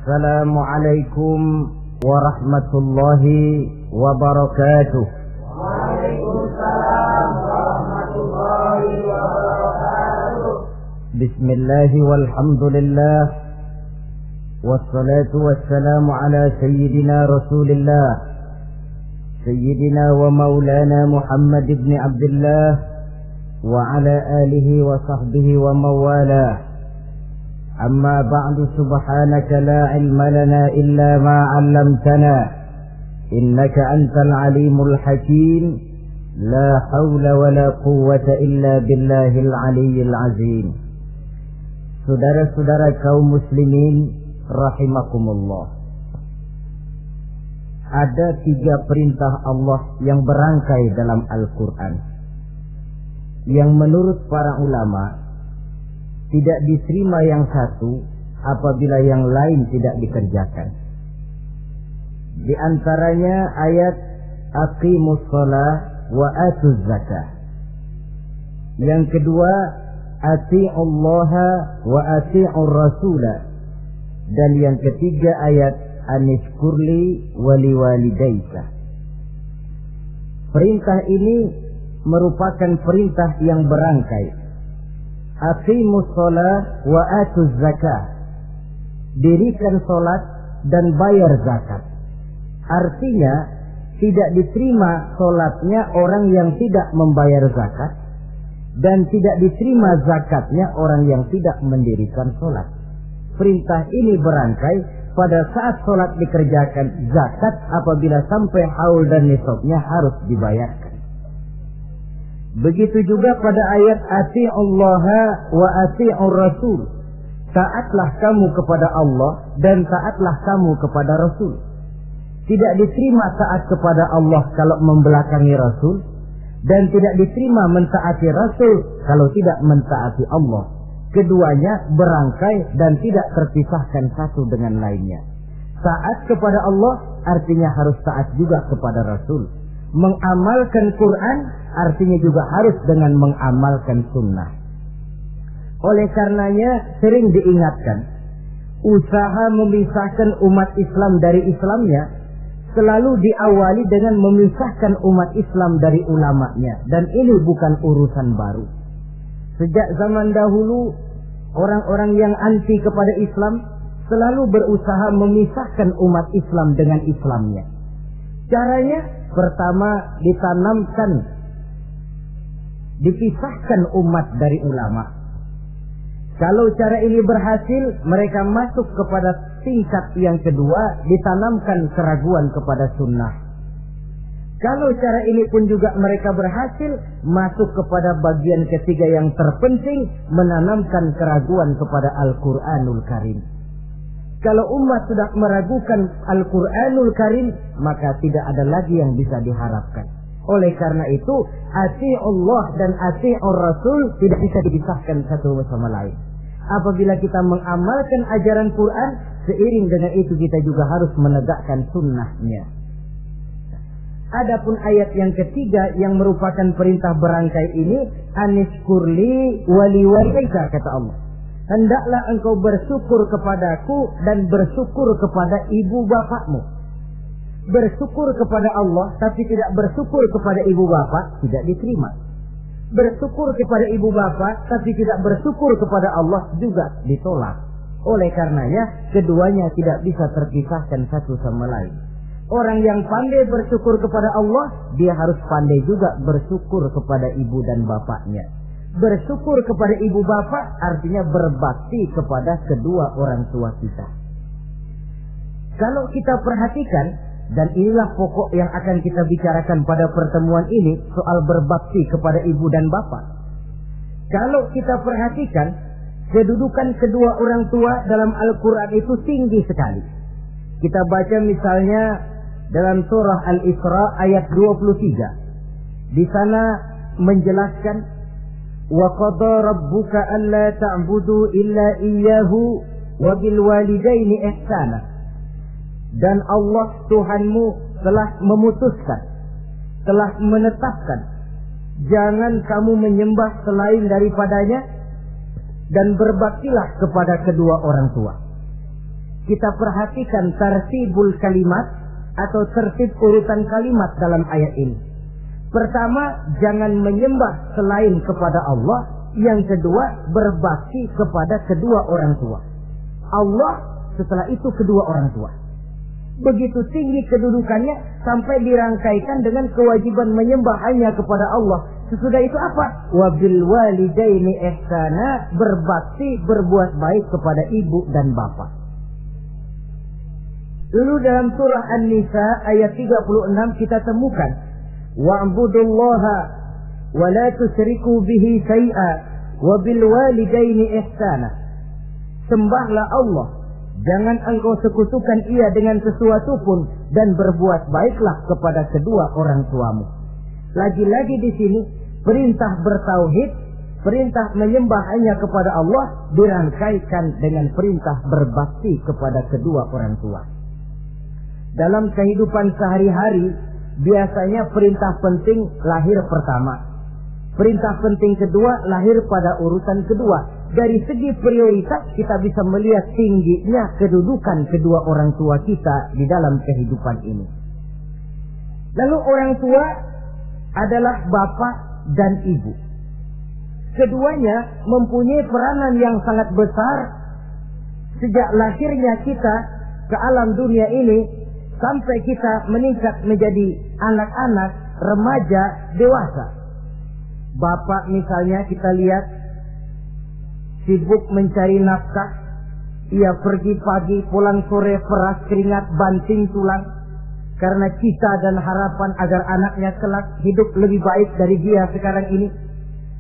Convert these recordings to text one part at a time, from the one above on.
Assalamualaikum warahmatullahi wabarakatuh. Waalaikumsalam warahmatullahi wabarakatuh. Bismillahi walhamdulillah, wassalatu wassalamu ala sayyidina rasulillah, sayyidina wa maulana Muhammad ibn Abdullah wa ala alihi wa sahbihi wa mawalah. Amma ba'du, subhanaka la ilma lana illa ma 'allamtana innaka antal alimul hakim. La haula wa la quwwata illa billahil aliyyil azim. Saudara-saudara kaum muslimin rahimakumullah, ada 3 perintah Allah yang berangkai dalam Al-Quran, yang menurut para ulama tidak diterima yang satu apabila yang lain tidak dikerjakan. Di antaranya ayat aqimus shalah wa atuz zakah. Yang kedua ati'ullaha wa ati'ur rasulah. Dan yang ketiga ayat anishkurli wali walidayka. Perintah ini merupakan perintah yang berangkai. Aqimus shalah wa atuz zakah. Dirikan salat dan bayar zakat. Artinya tidak diterima salatnya orang yang tidak membayar zakat, dan tidak diterima zakatnya orang yang tidak mendirikan salat. Perintah ini berangkai pada saat salat dikerjakan, zakat apabila sampai haul dan nisabnya harus dibayarkan. Begitu juga pada ayat ati'ullaha wa ati'ur rasul. Taatlah kamu kepada Allah dan taatlah kamu kepada Rasul. Tidak diterima taat kepada Allah kalau membelakangi Rasul, dan tidak diterima mentaati Rasul kalau tidak mentaati Allah. Keduanya berangkai dan tidak terpisahkan satu dengan lainnya. Taat kepada Allah artinya harus taat juga kepada Rasul. Mengamalkan Quran artinya juga harus dengan mengamalkan sunnah. Oleh karenanya sering diingatkan, usaha memisahkan umat Islam dari Islamnya selalu diawali dengan memisahkan umat Islam dari ulamanya. Dan ini bukan urusan baru. Sejak zaman dahulu, orang-orang yang anti kepada Islam selalu berusaha memisahkan umat Islam dengan Islamnya. Caranya pertama dipisahkan umat dari ulama. Kalau cara ini berhasil, mereka masuk kepada tingkat yang kedua, ditanamkan keraguan kepada sunnah. Kalau cara ini pun juga mereka berhasil, masuk kepada bagian ketiga yang terpenting, menanamkan keraguan kepada Al-Quranul Karim. Kalau umat sudah meragukan Al-Quranul Karim, maka tidak ada lagi yang bisa diharapkan. Oleh karena itu, ati'ullah dan ati'ur rasul tidak bisa dipisahkan satu sama lain. Apabila kita mengamalkan ajaran Quran, seiring dengan itu kita juga harus menegakkan sunnahnya. Adapun ayat yang ketiga yang merupakan perintah berangkai ini, anishkurli wali walidayka, kata Allah. Hendaklah engkau bersyukur kepadaku dan bersyukur kepada ibu bapakmu. Bersyukur kepada Allah tapi tidak bersyukur kepada ibu bapak tidak diterima. Bersyukur kepada ibu bapak tapi tidak bersyukur kepada Allah juga ditolak. Oleh karenanya keduanya tidak bisa terpisahkan satu sama lain. Orang yang pandai bersyukur kepada Allah, dia harus pandai juga bersyukur kepada ibu dan bapaknya. Bersyukur kepada ibu bapak artinya berbakti kepada kedua orang tua kita. Kalau kita perhatikan, dan inilah pokok yang akan kita bicarakan pada pertemuan ini, soal berbakti kepada ibu dan bapak. Kalau kita perhatikan, kedudukan kedua orang tua dalam Al-Quran itu tinggi sekali. Kita baca misalnya dalam surah Al-Isra ayat 23. Di sana menjelaskan, wa qada rabbuka alla ta'budu illa iyyahu wa bil walidaini ihsana. Dan Allah Tuhanmu telah memutuskan, telah menetapkan, jangan kamu menyembah selain daripadanya, dan berbaktilah kepada kedua orang tua. kita perhatikan tartibul kalimat atau tertib urutan kalimat dalam ayat ini. Pertama, jangan menyembah selain kepada Allah. Yang kedua, berbakti kepada kedua orang tua. Allah, setelah itu kedua orang tua. Begitu tinggi kedudukannya sampai dirangkaikan dengan kewajiban menyembah hanya kepada Allah. Sesudah itu apa? Wabil walidaini ihsana, berbakti, berbuat baik kepada ibu dan bapak. Lalu dalam surah An-Nisa ayat 36 kita temukan wa'budullaha wa la tusyriku bihi syai'a wa bil walidaini ihsana. Sembahlah Allah, jangan engkau sekutukan ia dengan sesuatu pun, dan berbuat baiklah kepada kedua orang tuamu. Lagi-lagi di sini perintah bertauhid, perintah menyembah hanya kepada Allah dirangkaikan dengan perintah berbakti kepada kedua orang tua. Dalam kehidupan sehari-hari biasanya perintah penting lahir pertama, perintah penting kedua lahir pada urutan kedua. Dari segi prioritas kita bisa melihat tingginya kedudukan kedua orang tua kita di dalam kehidupan ini. Lalu orang tua adalah bapak dan ibu. Keduanya mempunyai peranan yang sangat besar sejak lahirnya kita ke alam dunia ini sampai kita meningkat menjadi anak-anak, remaja, dewasa. Bapak misalnya kita lihat sibuk mencari nafkah. Ia pergi pagi, pulang sore, peras keringat, banting tulang, karena cita dan harapan agar anaknya kelak hidup lebih baik dari dia sekarang ini.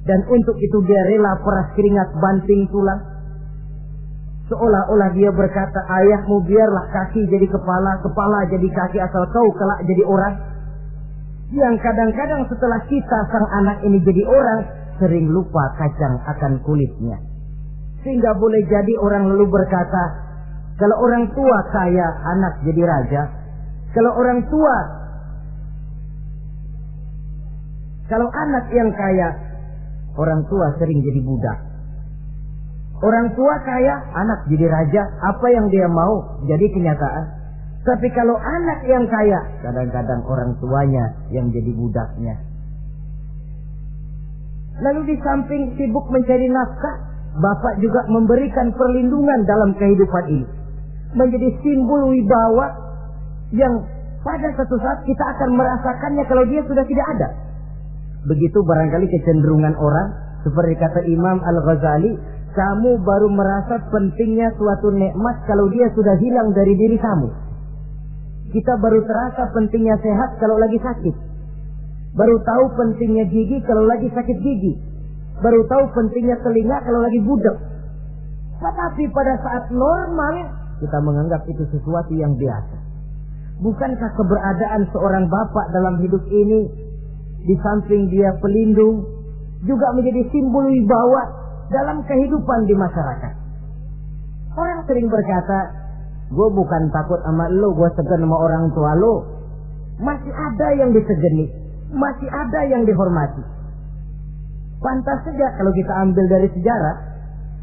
Dan untuk itu dia rela peras keringat, banting tulang. Seolah-olah dia berkata, ayahmu biarlah kaki jadi kepala, kepala jadi kaki, asal kau kelak jadi orang. Yang kadang-kadang setelah kita sang anak ini jadi orang, sering lupa kacang akan kulitnya. Sehingga boleh jadi orang lalu berkata, kalau orang tua kaya, anak jadi raja. Kalau anak yang kaya, orang tua sering jadi budak. Orang tua kaya, anak jadi raja. Apa yang dia mau jadi kenyataan. Tapi kalau anak yang kaya, kadang-kadang orang tuanya yang jadi budaknya. Lalu di samping sibuk mencari nafkah, bapak juga memberikan perlindungan dalam kehidupan ini. Menjadi simbol wibawa yang pada satu saat kita akan merasakannya kalau dia sudah tidak ada. Begitu barangkali kecenderungan orang. Seperti kata Imam Al-Ghazali, kamu baru merasa pentingnya suatu nikmat kalau dia sudah hilang dari diri kamu. Kita baru terasa pentingnya sehat kalau lagi sakit. Baru tahu pentingnya gigi kalau lagi sakit gigi. Baru tahu pentingnya telinga kalau lagi budak. Tetapi pada saat normal, kita menganggap itu sesuatu yang biasa. Bukankah keberadaan seorang bapak dalam hidup ini, di samping dia pelindung, juga menjadi simbol wibawa dalam kehidupan di masyarakat? Orang sering berkata, gue bukan takut sama lo, gue segan sama orang tua lo. Masih ada yang disegani, masih ada yang dihormati. Pantas saja kalau kita ambil dari sejarah,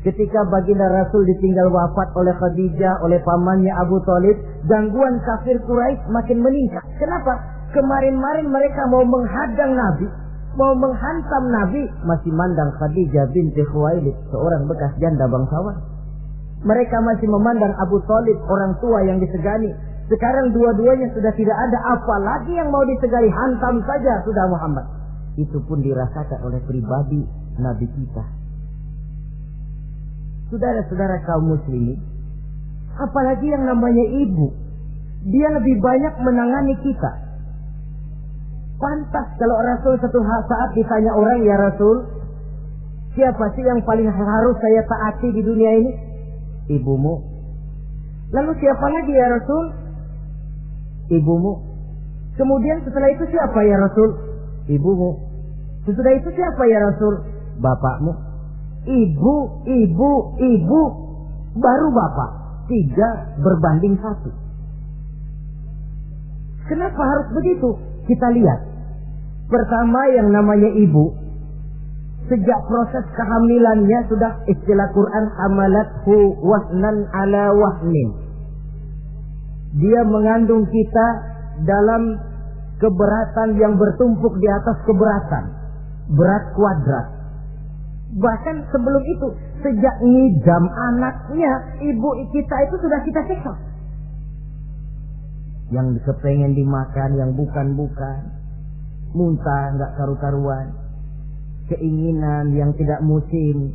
ketika baginda Rasul ditinggal wafat oleh Khadijah, oleh pamannya Abu Thalib, gangguan kafir Quraisy makin meningkat. Kenapa? Kemarin-marin mereka mau menghadang Nabi, mau menghantam Nabi, masih mandang Khadijah binti Khuwailid, seorang bekas janda bangsawan. Mereka masih memandang Abu Thalib, orang tua yang disegani. Sekarang dua-duanya sudah tidak ada, apalagi yang mau disegani, hantam saja sudah Muhammad. Itu pun dirasakan oleh pribadi Nabi kita. Saudara-saudara kaum muslimin, apalagi yang namanya ibu, dia lebih banyak menangani kita. Pantas kalau Rasul satu saat ditanya orang, ya Rasul, siapa sih yang paling harus saya taati di dunia ini? Ibumu. Lalu siapa lagi ya Rasul? Ibumu. Kemudian setelah itu siapa ya Rasul? Ibumu. Sesudah itu siapa ya Rasul? Bapakmu. Ibu, baru bapak. 3 berbanding 1. Kenapa harus begitu? Kita lihat. Pertama, yang namanya ibu, sejak proses kehamilannya sudah istilah Quran hamalathu wahnan ala wahnin. dia mengandung kita dalam keberatan yang bertumpuk di atas keberatan, berat kuadrat. Bahkan sebelum itu, sejak ngidam anaknya, ibu kita itu sudah kita siksa. Yang kepengen dimakan, yang bukan-bukan, muntah nggak karu-karuan, keinginan yang tidak musim.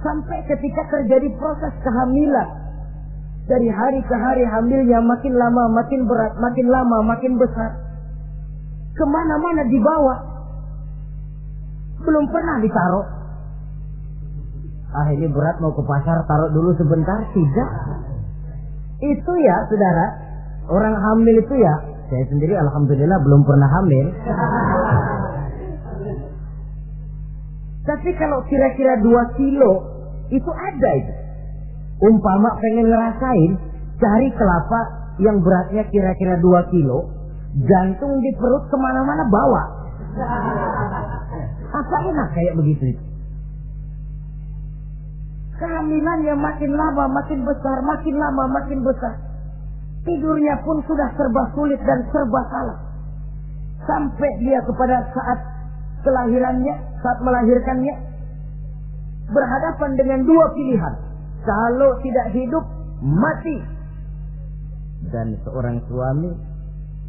Sampai ketika terjadi proses kehamilan, dari hari ke hari hamilnya makin lama makin berat, makin lama makin besar, kemana-mana dibawa, belum pernah ditaruh. Ini berat, mau ke pasar, taruh dulu sebentar. Tidak. Itu ya saudara, orang hamil itu ya, saya sendiri alhamdulillah belum pernah hamil. Tapi kalau kira-kira 2 kilo itu ada itu. Umpama pengen ngerasain, cari kelapa yang beratnya kira-kira 2 kilo, gantung di perut kemana-mana bawa. Apa enak kayak begitu itu? Kehamilannya makin lama makin besar, makin lama makin besar. Tidurnya pun sudah serba sulit dan serba salah. Sampai dia kepada saat kelahirannya, saat melahirkannya, berhadapan dengan 2 pilihan. Kalau tidak hidup, mati. Dan seorang suami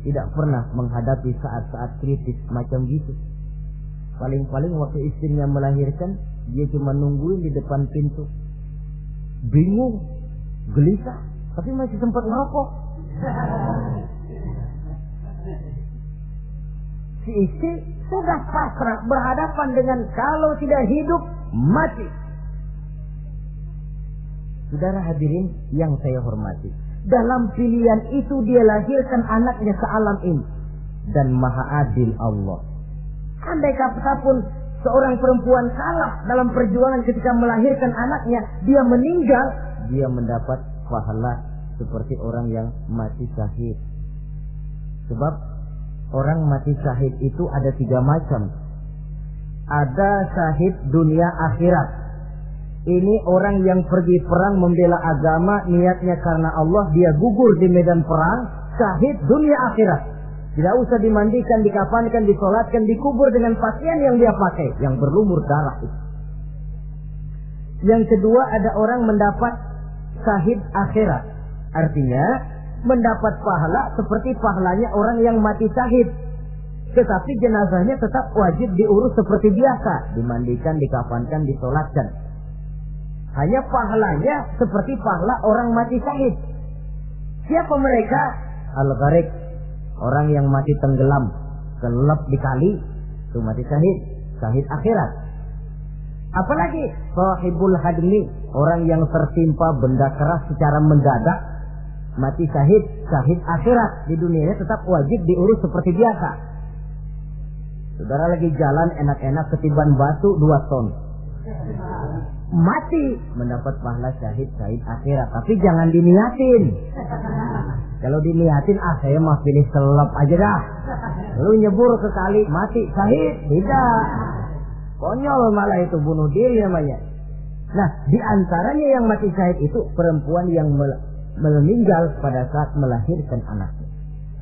tidak pernah menghadapi saat-saat kritis macam gitu. Paling-paling waktu istrinya melahirkan, dia cuma nungguin di depan pintu. Bingung, gelisah, tapi masih sempat ngerokok. Si istri sudah pasrah berhadapan dengan kalau tidak hidup, mati. Saudara hadirin yang saya hormati, dalam pilihan itu dia lahirkan anaknya ke alam ini. Dan maha adil Allah. Andai kata pun seorang perempuan kalah dalam perjuangan ketika melahirkan anaknya, dia meninggal, dia mendapat pahala seperti orang yang mati syahid. Sebab orang mati syahid itu ada 3 macam. Ada syahid dunia akhirat. Ini orang yang pergi perang membela agama, niatnya karena Allah, dia gugur di medan perang, syahid dunia akhirat. Tidak usah dimandikan, dikafankan, disolatkan, dikubur dengan pakaian yang dia pakai, yang berlumur darah itu. Yang kedua, ada orang mendapat syahid akhirat. Artinya, mendapat pahala seperti pahalanya orang yang mati syahid. Tetapi jenazahnya tetap wajib diurus seperti biasa. Dimandikan, dikafankan, disolatkan. Hanya pahalanya seperti pahala orang mati syahid. Siapa mereka? Al-Gharik. Orang yang mati tenggelam, kelelep di kali, itu mati syahid, syahid akhirat. Apalagi sahibul hadmi, orang yang tertimpa benda keras secara mendadak, mati syahid, syahid akhirat. Di dunianya tetap wajib diurus seperti biasa. Saudara lagi jalan enak-enak ketiban batu 2 ton, mati, mendapat pahala syahid, syahid akhirat. Tapi jangan diniatin. Kalau diniatin, saya mah pilih selap aja dah. Lu nyebur ke kali, mati, syahid. Tidak. Konyol malah itu, bunuh diri namanya. Nah, di antaranya yang mati syahid itu perempuan yang meninggal pada saat melahirkan anaknya.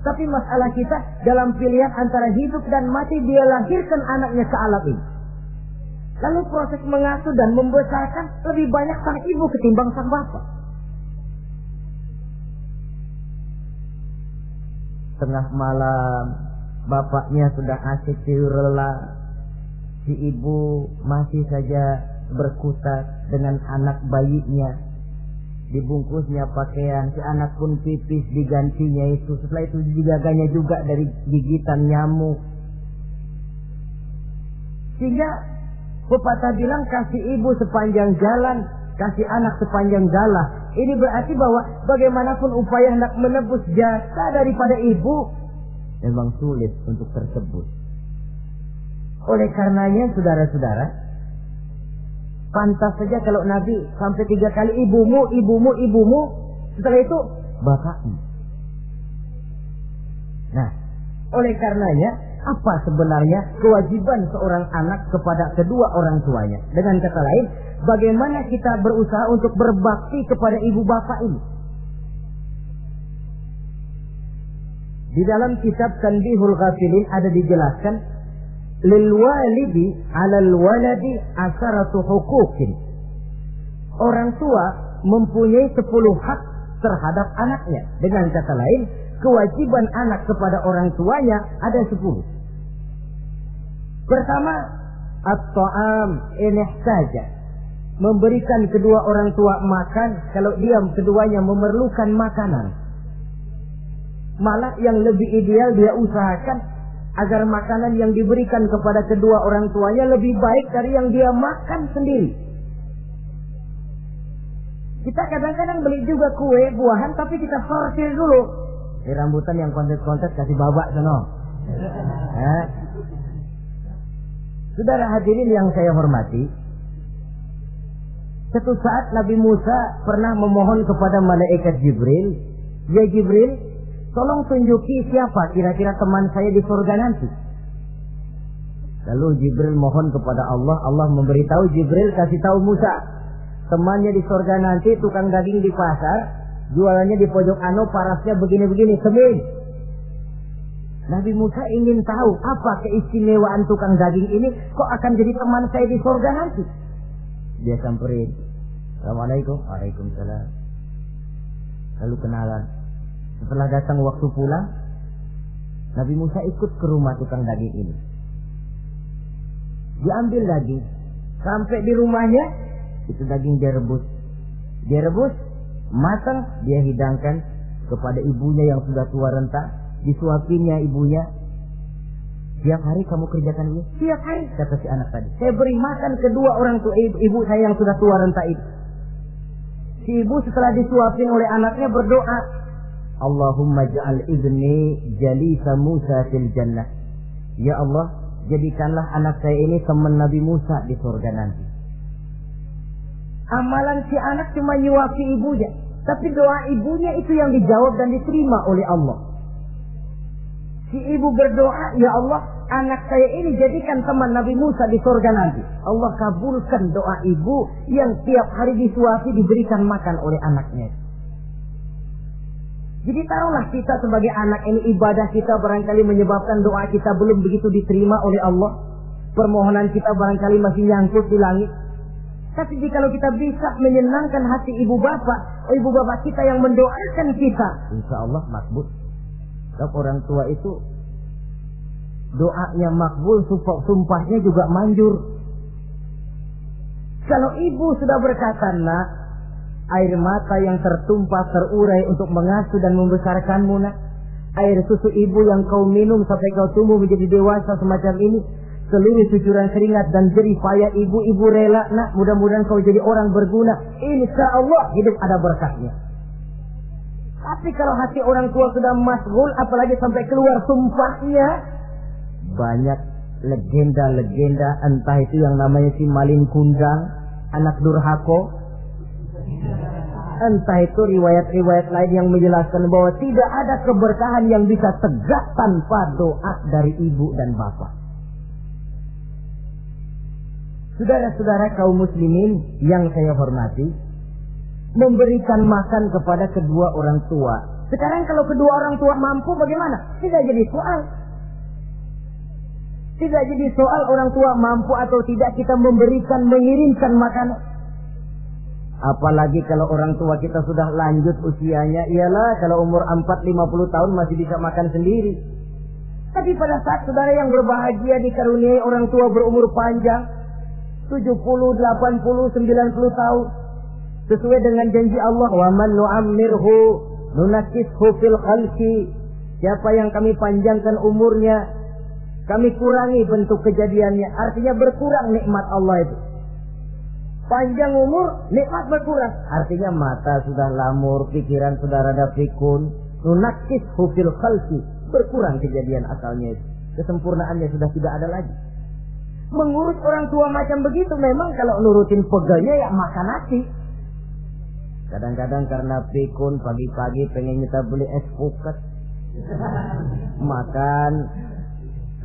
Tapi masalah kita dalam pilihan antara hidup dan mati, dia lahirkan anaknya ke alam ini. Lalu proses mengasuh dan membesarkan lebih banyak sang ibu ketimbang sang bapak. Tengah malam, bapaknya sudah asik tidur lelap. Si ibu masih saja berkutat dengan anak bayinya. Dibungkusnya pakaian, si anak pun pipis, digantinya itu. Setelah itu dijaganya juga dari gigitan nyamuk. Sehingga pepatah bilang kasih ibu sepanjang jalan, kasih anak sepanjang galah. Ini berarti bahwa bagaimanapun upaya hendak menebus jasa daripada ibu, memang sulit untuk tersebut. Oleh karenanya saudara-saudara, pantas saja kalau Nabi sampai 3 kali ibumu, ibumu, ibumu, setelah itu bapakmu. Nah, oleh karenanya apa sebenarnya kewajiban seorang anak kepada kedua orang tuanya? Dengan kata lain, bagaimana kita berusaha untuk berbakti kepada ibu bapak ini? Di dalam kitab Tanbihul Ghafilin ada dijelaskan, lil walidi 'alal waladi asharatu huquqin. Orang tua mempunyai 10 hak terhadap anaknya. Dengan kata lain, kewajiban anak kepada orang tuanya ada 10. Pertama, at-ta'am in ihtaja. Memberikan kedua orang tua makan kalau dia keduanya memerlukan makanan. Malah yang lebih ideal dia usahakan agar makanan yang diberikan kepada kedua orang tuanya lebih baik dari yang dia makan sendiri. Kita kadang-kadang beli juga kue, buahan, tapi kita sortir dulu. Ini rambutan yang kontet-kontet kasih babak sono. Saudara hadirin yang saya hormati, suatu saat Nabi Musa pernah memohon kepada malaikat Jibril, "Ya Jibril, tolong tunjuki siapa kira-kira teman saya di surga nanti." Lalu Jibril mohon kepada Allah, Allah memberitahu Jibril kasih tahu Musa, temannya di surga nanti tukang daging di pasar, jualannya di pojok parasnya begini-begini, semin. Nabi Musa ingin tahu apa keistimewaan tukang daging ini, kok akan jadi teman saya di surga nanti. Dia samperin, "Assalamualaikum." "Waalaikumsalam." Lalu kenalan. Setelah datang waktu pulang, Nabi Musa ikut ke rumah tukang daging ini. Diambil daging, sampai di rumahnya itu daging dia rebus, matang, dia hidangkan kepada ibunya yang sudah tua renta. Disuapinya ibunya. "Tiap hari kamu kerjakan ini?" "Tiap hari," kata si anak tadi. "Saya beri makan kedua orang tua ibu saya yang sudah tua renta itu." Si ibu setelah disuapin oleh anaknya berdoa, "Allahumma ja'al ibni jalisa Musa fil jannah." Ya Allah, jadikanlah anak saya ini teman Nabi Musa di surga nanti. Amalan si anak cuma nyuapi ibunya, tapi doa ibunya itu yang dijawab dan diterima oleh Allah. Si ibu berdoa, "Ya Allah, anak saya ini jadikan teman Nabi Musa di surga nanti." Allah kabulkan doa ibu yang tiap hari disuapi diberikan makan oleh anaknya. Jadi taruhlah kita sebagai anak ini, ibadah kita barangkali menyebabkan doa kita belum begitu diterima oleh Allah. Permohonan kita barangkali masih nyangkut di langit. Tapi jika kita bisa menyenangkan hati ibu bapak kita yang mendoakan kita, insya Allah makbul. Sebab orang tua itu doanya makbul, sumpahnya juga manjur. Kalau ibu sudah berkata, "Nak, air mata yang tertumpah terurai untuk mengasuh dan membesarkanmu, nak. Air susu ibu yang kau minum sampai kau tumbuh menjadi dewasa semacam ini, seluruh cucuran keringat dan jerih payah ibu rela, nak. Mudah-mudahan kau jadi orang berguna. Insya Allah hidup ada berkahnya." Tapi kalau hati orang tua sudah masgul, apalagi sampai keluar sumpahnya, banyak legenda-legenda, entah itu yang namanya si Malin Kundang, anak durhako, entah itu riwayat-riwayat lain yang menjelaskan bahwa tidak ada keberkahan yang bisa tegak tanpa doa dari ibu dan bapak. Saudara-saudara kaum muslimin yang saya hormati, memberikan makan kepada kedua orang tua. Sekarang kalau kedua orang tua mampu bagaimana? Tidak jadi soal. Tidak jadi soal orang tua mampu atau tidak kita mengirimkan makanan. Apalagi kalau orang tua kita sudah lanjut usianya, ialah kalau umur 40-50 tahun masih bisa makan sendiri. Tapi pada saat saudara yang berbahagia dikaruniai orang tua berumur panjang, 70, 80, 90 tahun, sesuai dengan janji Allah, "Wa man nu'ammirhu nunakkishu fil khalqi." Siapa yang kami panjangkan umurnya, kami kurangi bentuk kejadiannya. Artinya berkurang nikmat Allah itu. Panjang umur, nikmat berkurang. Artinya mata sudah lamur, pikiran sudah rada pikun. Nunakkishu fil khalqi. Berkurang kejadian asalnya itu. Kesempurnaannya sudah tidak ada lagi. Mengurus orang tua macam begitu memang kalau nurutin pegelnya ya makan nasi. Kadang-kadang karena pikun pagi-pagi pengen kita beli es puket. Makan.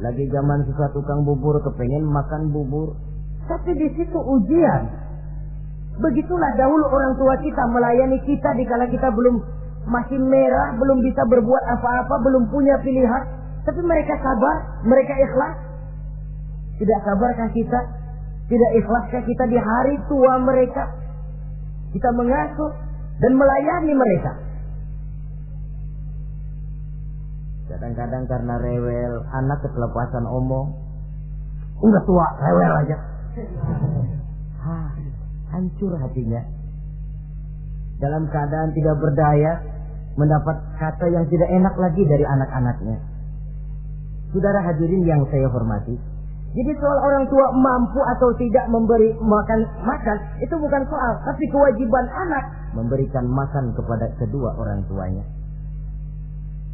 Lagi zaman susah tukang bubur kepengen makan bubur. Tapi di situ ujian. Begitulah dahulu orang tua kita melayani kita dikala kita belum masih merah, belum bisa berbuat apa-apa, belum punya pilihan, tapi mereka sabar, mereka ikhlas. Tidak sabarkah kita? Tidak ikhlaskah kita di hari tua mereka? Kita mengasuh dan melayani mereka. Kadang-kadang karena rewel, anak ketelepasan omong, udah tua, rewel aja. Hancur hatinya. Dalam keadaan tidak berdaya, mendapat kata yang tidak enak lagi dari anak-anaknya. Saudara hadirin yang saya hormati, jadi soal orang tua mampu atau tidak memberi makan, itu bukan soal, tapi kewajiban anak memberikan makan kepada kedua orang tuanya.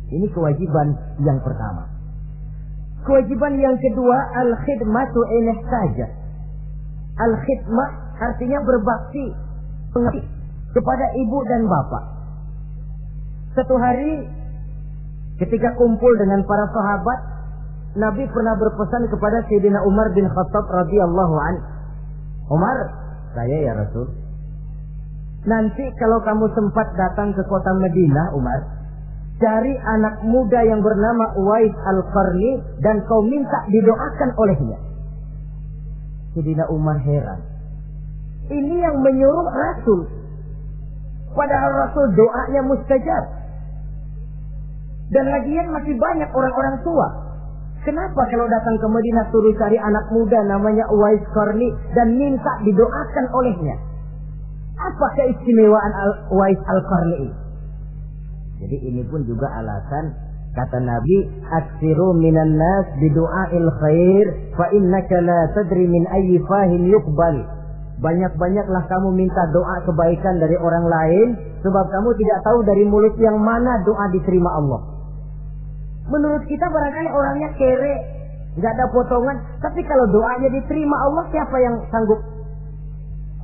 Ini kewajiban yang pertama. Kewajiban yang kedua, al-khidmatu ilaihi saja. Al-khidmah artinya berbakti kepada ibu dan bapak. Satu hari ketika kumpul dengan para sahabat, Nabi pernah berpesan kepada Sayyidina Umar bin Khattab radhiyallahu anhu. Umar, saya ya Rasul, nanti kalau kamu sempat datang ke kota Madinah, Umar, cari anak muda yang bernama Uwais Al-Qarni dan kau minta didoakan olehnya. Sayyidina Umar heran. Ini yang menyuruh Rasul. Padahal Rasul doanya mustajab. Dan lagian masih banyak orang-orang tua. Kenapa kalau datang ke Madinah suruh cari anak muda namanya Uwais Qarni dan minta didoakan olehnya? Apa keistimewaan Uwais Al-Qarni ini? Jadi ini pun juga alasan kata Nabi, aksiru minan nas bidu'ail khair fa innaka la tadri min ayyi fahin yuqbal. Banyak-banyaklah kamu minta doa kebaikan dari orang lain, sebab kamu tidak tahu dari mulut yang mana doa diterima Allah. Menurut kita barangkali orangnya kere, nggak ada potongan, tapi kalau doanya diterima Allah, siapa yang sanggup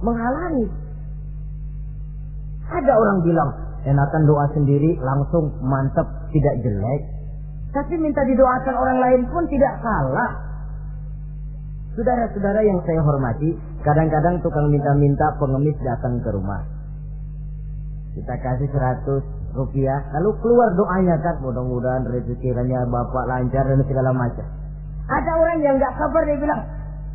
menghalangi? Ada orang bilang, enakan doa sendiri langsung mantap, tidak jelek. Tapi minta didoakan orang lain pun tidak salah. Saudara-saudara yang saya hormati, kadang-kadang tukang minta-minta pengemis datang ke rumah. Kita kasih 100 rupiah, lalu keluar doanya kan, mudah-mudahan rezekinya bapak lancar dan segala macam. Ada orang yang nggak sabar, dia bilang,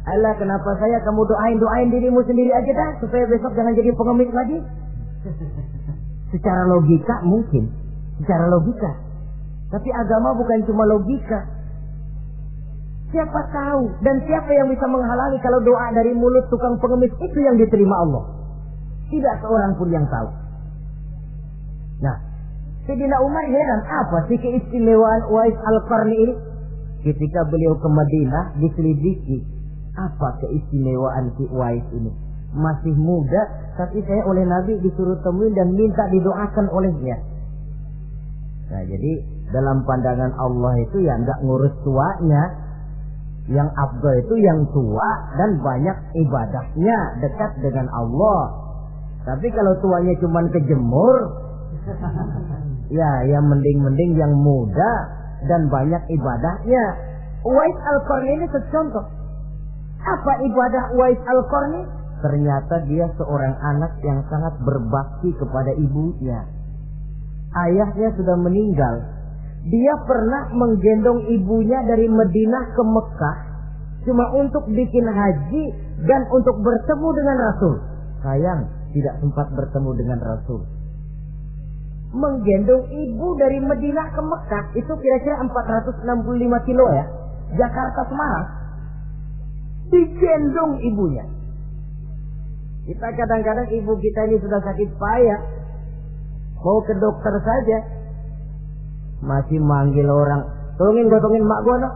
Allah kenapa saya, kamu doain dirimu sendiri aja dah, supaya besok jangan jadi pengemis lagi. Secara logika mungkin, secara logika. Tapi agama bukan cuma logika. Siapa tahu dan siapa yang bisa menghalangi kalau doa dari mulut tukang pengemis itu yang diterima Allah? Tidak seorang pun yang tahu. Nah, Sayyidina Umar heran, apa sih keistimewaan Uwais Al-Qarni ini? Ketika beliau ke Madinah diselidiki, apa keistimewaan si Uwais ini? Masih muda, tapi saya oleh Nabi disuruh temuin dan minta didoakan olehnya. Nah, jadi dalam pandangan Allah itu ya nggak ngurus tuanya. Yang afdal itu yang tua dan banyak ibadahnya, dekat dengan Allah. Tapi kalau tuanya cuma kejemur, ya yang mending-mending yang muda dan banyak ibadahnya. Uwais Al-Qarni ini secontoh. Apa ibadah Uwais Al-Qarni? Ternyata dia seorang anak yang sangat berbakti kepada ibunya. Ayahnya sudah meninggal. Dia pernah menggendong ibunya dari Madinah ke Mekah cuma untuk bikin haji dan untuk bertemu dengan Rasul. Sayang, tidak sempat bertemu dengan Rasul. Menggendong ibu dari Madinah ke Mekah itu kira-kira 465 kilo ya. Jakarta Semarang. Digendong ibunya. Kita kadang-kadang ibu kita ini sudah sakit payah, mau ke dokter saja masih manggil orang, tolongin gotongin mak gua no.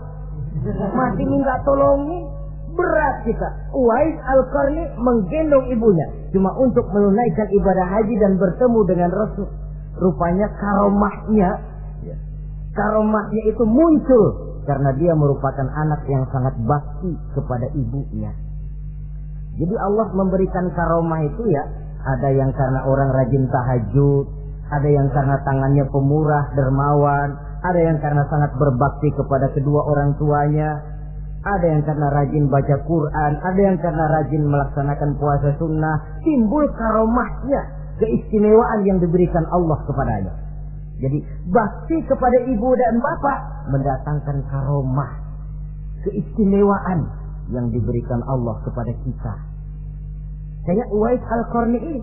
Masih minta tolongin. Berat kita. Uwais Al-Qarni menggendong ibunya cuma untuk menunaikan ibadah haji dan bertemu dengan Rasul. Rupanya karomahnya itu muncul karena dia merupakan anak yang sangat bakti kepada ibunya. Jadi Allah memberikan karomah itu ya, ada yang karena orang rajin tahajud, ada yang karena tangannya pemurah, dermawan, ada yang karena sangat berbakti kepada kedua orang tuanya, ada yang karena rajin baca Quran, ada yang karena rajin melaksanakan puasa sunnah. Timbul karomahnya, keistimewaan yang diberikan Allah kepadanya. Jadi bakti kepada ibu dan bapak mendatangkan karomah, keistimewaan yang diberikan Allah kepada kita. Kayak Uwais Al-Qarni ini,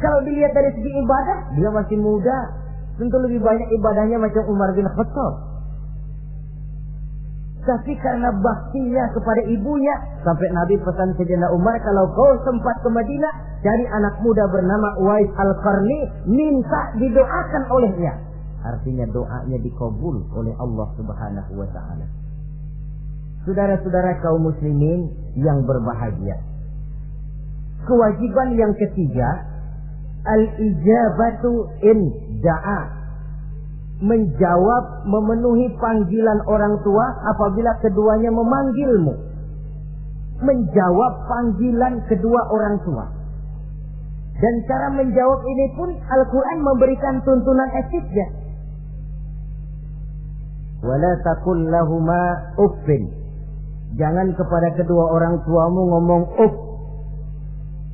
kalau dilihat dari segi ibadah, dia masih muda, tentu lebih banyak ibadahnya macam Umar bin Khattab. Tapi karena baktinya kepada ibunya, sampai Nabi pesan Sayyidina Umar, kalau kau sempat ke Madinah, cari anak muda bernama Uwais Al-Qarni, minta didoakan olehnya. Artinya doanya dikabul oleh Allah Subhanahu wa ta'ala. Saudara-saudara kaum muslimin yang berbahagia, kewajiban yang ketiga, al-ijabatu in da'a, menjawab, memenuhi panggilan orang tua apabila keduanya memanggilmu. Menjawab panggilan kedua orang tua. Dan cara menjawab ini pun Al-Quran memberikan tuntunan etiknya. Wala taqul lahuma uffin. Jangan kepada kedua orang tuamu ngomong uff.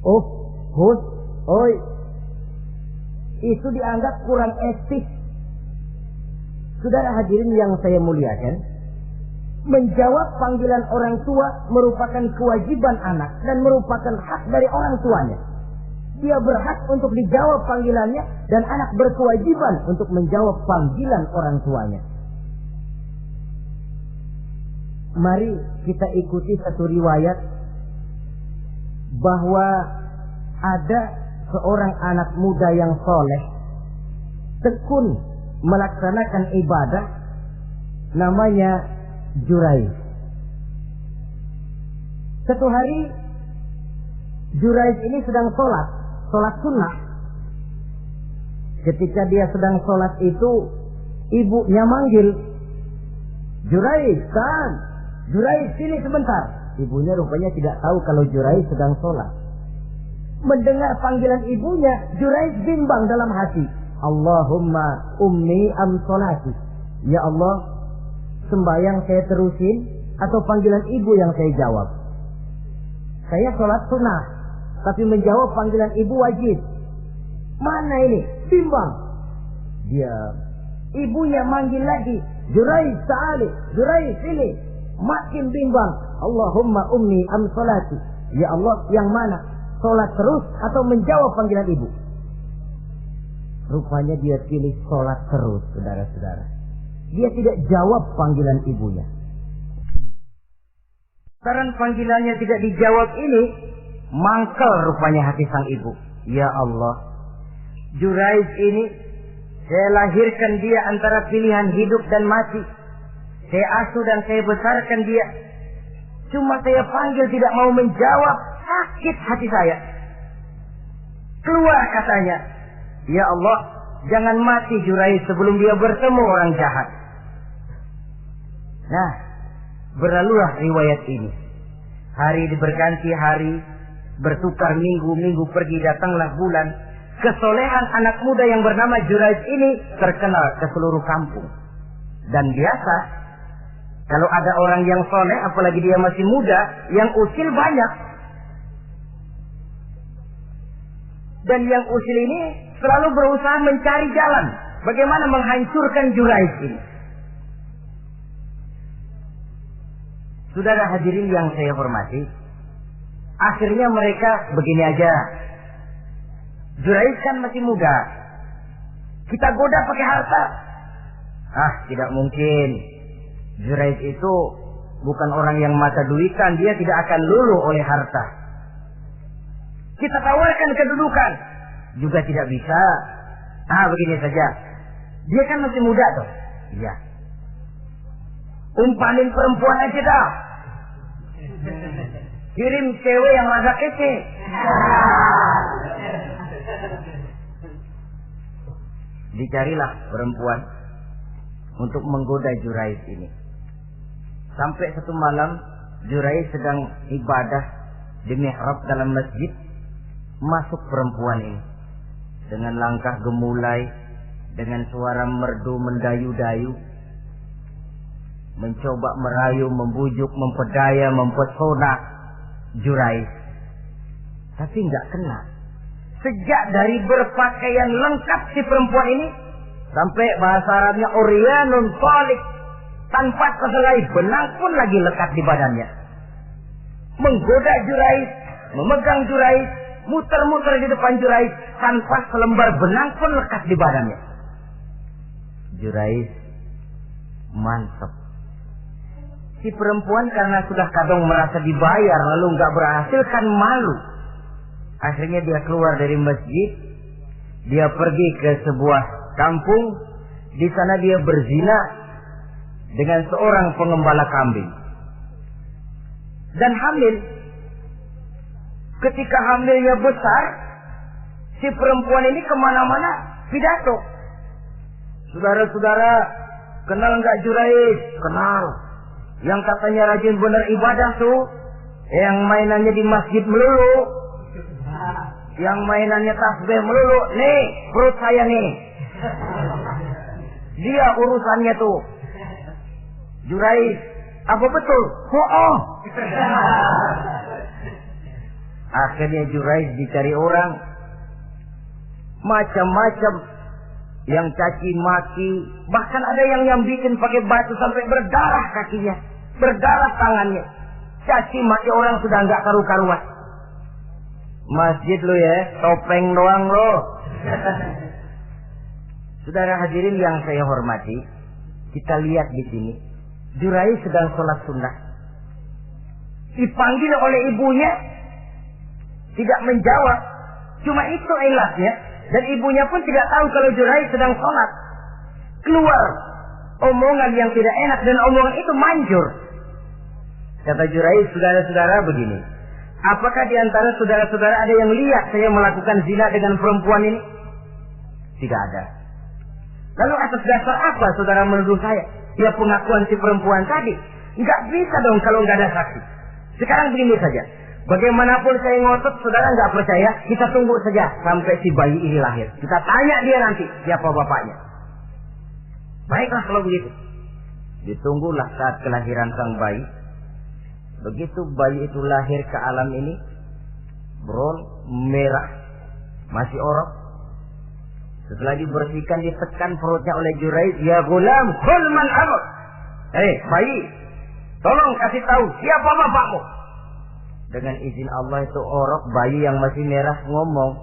Uff, hus, oi. Itu dianggap kurang etis. Saudara hadirin yang saya muliakan, menjawab panggilan orang tua merupakan kewajiban anak dan merupakan hak dari orang tuanya. Dia berhak untuk dijawab panggilannya dan anak berkewajiban untuk menjawab panggilan orang tuanya. Mari kita ikuti satu riwayat bahwa ada seorang anak muda yang soleh, tekun melaksanakan ibadah, namanya Jurayj. Satu hari Jurayj ini sedang sholat sunnah. Ketika dia sedang sholat itu, ibunya manggil, Jurayj, kan? Jurayj, sini sebentar. Ibunya rupanya tidak tahu kalau Jurayj sedang sholat. Mendengar panggilan ibunya, Jurayj bimbang dalam hati. Allahumma ummi am sholati. Ya Allah, sembahyang saya terusin atau panggilan ibu yang saya jawab? Saya sholat sunnah, tapi menjawab panggilan ibu wajib. Mana ini? Bimbang. Dia, ibunya manggil lagi, Jurayj ta'ali, Jurayj sini. Makin bimbang. Allahumma ummi am sholati. Ya Allah, yang mana? Sholat terus atau menjawab panggilan ibu? Rupanya dia pilih sholat terus, saudara-saudara. Dia tidak jawab panggilan ibunya. Karena panggilannya tidak dijawab ini, mangkel rupanya hati sang ibu. Ya Allah, Jurayj ini, saya lahirkan dia antara pilihan hidup dan mati. Saya asuh dan saya besarkan dia. Cuma saya panggil tidak mau menjawab, sakit hati saya. Keluar katanya, ya Allah, jangan mati Jurayj sebelum dia bertemu orang jahat. Nah, berlalulah riwayat ini. Hari berganti hari, bertukar minggu pergi, datanglah bulan. Kesolehan anak muda yang bernama Jurayj ini terkenal ke seluruh kampung. Dan biasa, kalau ada orang yang soleh, apalagi dia masih muda, yang usil banyak. Dan yang usil ini selalu berusaha mencari jalan bagaimana menghancurkan Jurayj ini. Saudara hadirin yang saya hormati, akhirnya mereka begini aja. Jurayj kan masih muda, kita goda pakai harta. Ah, tidak mungkin. Jurayj itu bukan orang yang mata duitan, dia tidak akan luluh oleh harta. Kita tawarkan kedudukan, juga tidak bisa. Ah, begini saja. Dia kan masih muda tuh. Iya. Umpanin perempuan aja dah. Kirim cewek yang agak kece. Dicarilah perempuan untuk menggoda Jurayj ini. Sampai satu malam Jurayj sedang ibadah di mihrab dalam masjid. Masuk perempuan ini dengan langkah gemulai, dengan suara merdu mendayu-dayu, mencoba merayu, membujuk, mempedaya, mempesona Jurayj. Tapi nggak kena. Sejak dari berpakaian lengkap si perempuan ini, Sampai bahasa Arabnya uryanun talik, tanpa sehelai benang pun lagi lekat di badannya. Menggoda Jurais, memegang Jurais, muter-muter di depan Jurais, tanpa selembar benang pun lekat di badannya. Jurais mantap. Si perempuan karena sudah kadang merasa dibayar lalu nggak berhasil kan malu. Akhirnya dia keluar dari masjid, dia pergi ke sebuah kampung, di sana dia berzina dengan seorang pengembala kambing dan hamil. Ketika hamilnya besar, si perempuan ini kemana-mana pidato. Saudara-saudara, kenal nggak Jurais? Kenal. Yang katanya rajin benar ibadah tuh, yang mainannya di masjid melulu, yang mainannya tasbih melulu. Nih perut saya nih, dia urusannya tuh. Jurais, apa betul? Oh. Akhirnya Jurais dicari orang, macam-macam, yang caci maki, bahkan ada yang nyambikin pakai batu sampai berdarah kakinya, berdarah tangannya. Caci maki orang sudah nggak karu-karuan. Masjid lo ya, topeng doang lo. Saudara hadirin yang saya hormati, kita lihat di sini, Jurais sedang sholat sunnah, dipanggil oleh ibunya, tidak menjawab. Cuma itu ilasnya. Dan ibunya pun tidak tahu kalau Jurais sedang sholat. Keluar omongan yang tidak enak, dan omongan itu manjur. Kata Jurais, saudara-saudara begini, apakah di antara saudara-saudara ada yang lihat saya melakukan zina dengan perempuan ini? Tidak ada. Lalu atas dasar apa saudara menuduh saya? Ya pengakuan si perempuan tadi. Nggak bisa dong kalau nggak ada saksi. Sekarang begini saja, bagaimanapun saya ngotot, saudara nggak percaya, kita tunggu saja sampai si bayi ini lahir. Kita tanya dia nanti siapa bapaknya. Baiklah kalau begitu. Ditunggulah saat kelahiran sang bayi. Begitu bayi itu lahir ke alam ini, brown, merah, masih orok. Setelah dibersihkan, ditekan perutnya oleh Jurais. Ya gulam, kul man abuk. Bayi, tolong kasih tahu siapa bapakmu. Dengan izin Allah itu orok, bayi yang masih merah ngomong,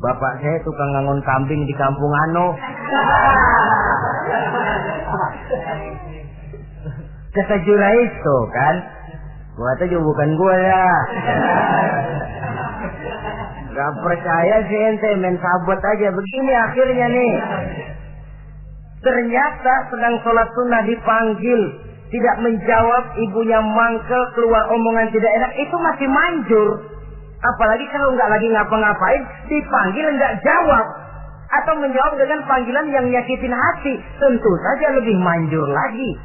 bapak saya tukang ngangon kambing di kampung Ano. Kata Jurais tuh kan, gua tuh bukan gua ya. Gak percaya sih ente, main sabot aja. Begini akhirnya nih, ternyata sedang sholat sunnah dipanggil, tidak menjawab, ibunya mangkel, keluar omongan tidak enak, itu masih manjur. Apalagi kalau nggak lagi ngapa-ngapain, dipanggil nggak jawab, atau menjawab dengan panggilan yang nyakitin hati, tentu saja lebih manjur lagi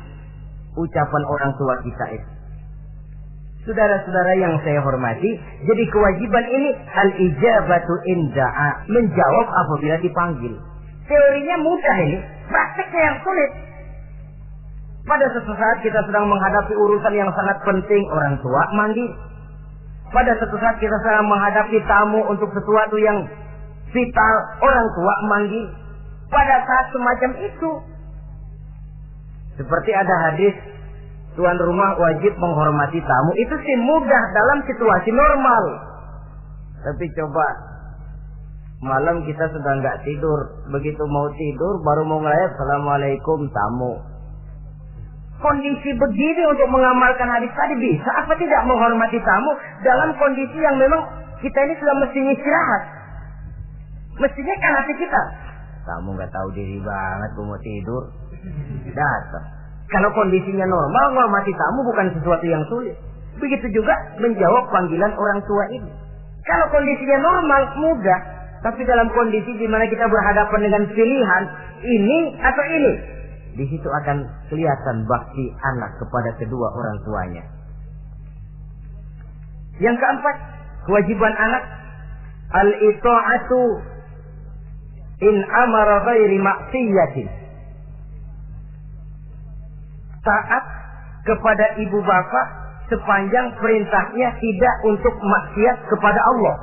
ucapan orang tua kita itu. Saudara-saudara yang saya hormati, jadi kewajiban ini al-ijabatu inda'a, menjawab apabila dipanggil. Teorinya mudah ini, prakteknya yang sulit. Pada suatu saat kita sedang menghadapi urusan yang sangat penting, orang tua manggil. Pada suatu saat kita sedang menghadapi tamu untuk sesuatu yang vital, orang tua manggil. Pada saat semacam itu, seperti ada hadis, tuan rumah wajib menghormati tamu. Itu sih mudah dalam situasi normal. Tapi coba malam kita sudah nggak tidur, begitu mau tidur baru mau ngelayat assalamualaikum tamu. Kondisi begini untuk mengamalkan hadis tadi bisa apa tidak menghormati tamu dalam kondisi yang memang kita ini sudah mestinya istirahat. Mestinya kan hati kita, tamu nggak tahu diri banget, gue mau tidur, datang. Kalau kondisinya normal, menghormati tamu bukan sesuatu yang sulit. Begitu juga menjawab panggilan orang tua ini. Kalau kondisinya normal, mudah. Tapi dalam kondisi di mana kita berhadapan dengan pilihan ini atau ini, di situ akan kelihatan bakti anak kepada kedua orang tuanya. Yang keempat, kewajiban anak al-ita'atu in amara ghairi maksiyatin. Taat kepada ibu bapak sepanjang perintahnya tidak untuk maksiat kepada Allah.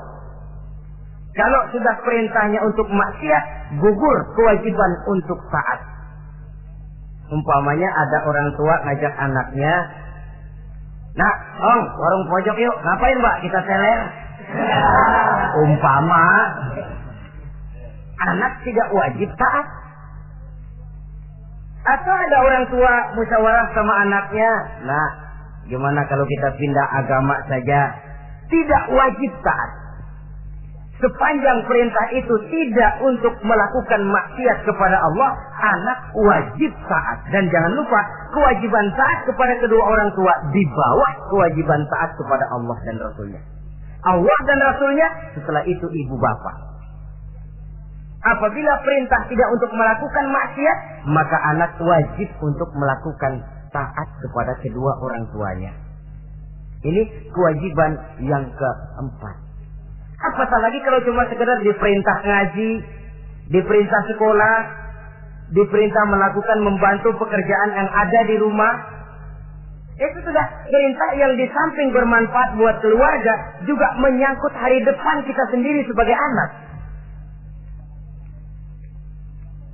Kalau sudah perintahnya untuk maksiat, gugur kewajiban untuk taat. Umpamanya ada orang tua ngajak anaknya, "Nak, Ong, warung pojok yuk." "Ngapain, Mbak?" "Kita seler." Umpama anak tidak wajib taat. Atau ada orang tua musyawarah sama anaknya, "Nah, gimana kalau kita pindah agama saja?" Tidak wajib taat. Sepanjang perintah itu tidak untuk melakukan maksiat kepada Allah, anak wajib taat. Dan jangan lupa, kewajiban taat kepada kedua orang tua di bawah kewajiban taat kepada Allah dan Rasulnya. Allah dan Rasulnya, setelah itu ibu bapak. Apabila perintah tidak untuk melakukan maksiat, maka anak wajib untuk melakukan taat kepada kedua orang tuanya. Ini kewajiban yang keempat. Apatah lagi kalau cuma sekedar diperintah ngaji, diperintah sekolah, diperintah melakukan membantu pekerjaan yang ada di rumah. Itu sudah perintah yang di samping bermanfaat buat keluarga, juga menyangkut hari depan kita sendiri sebagai anak.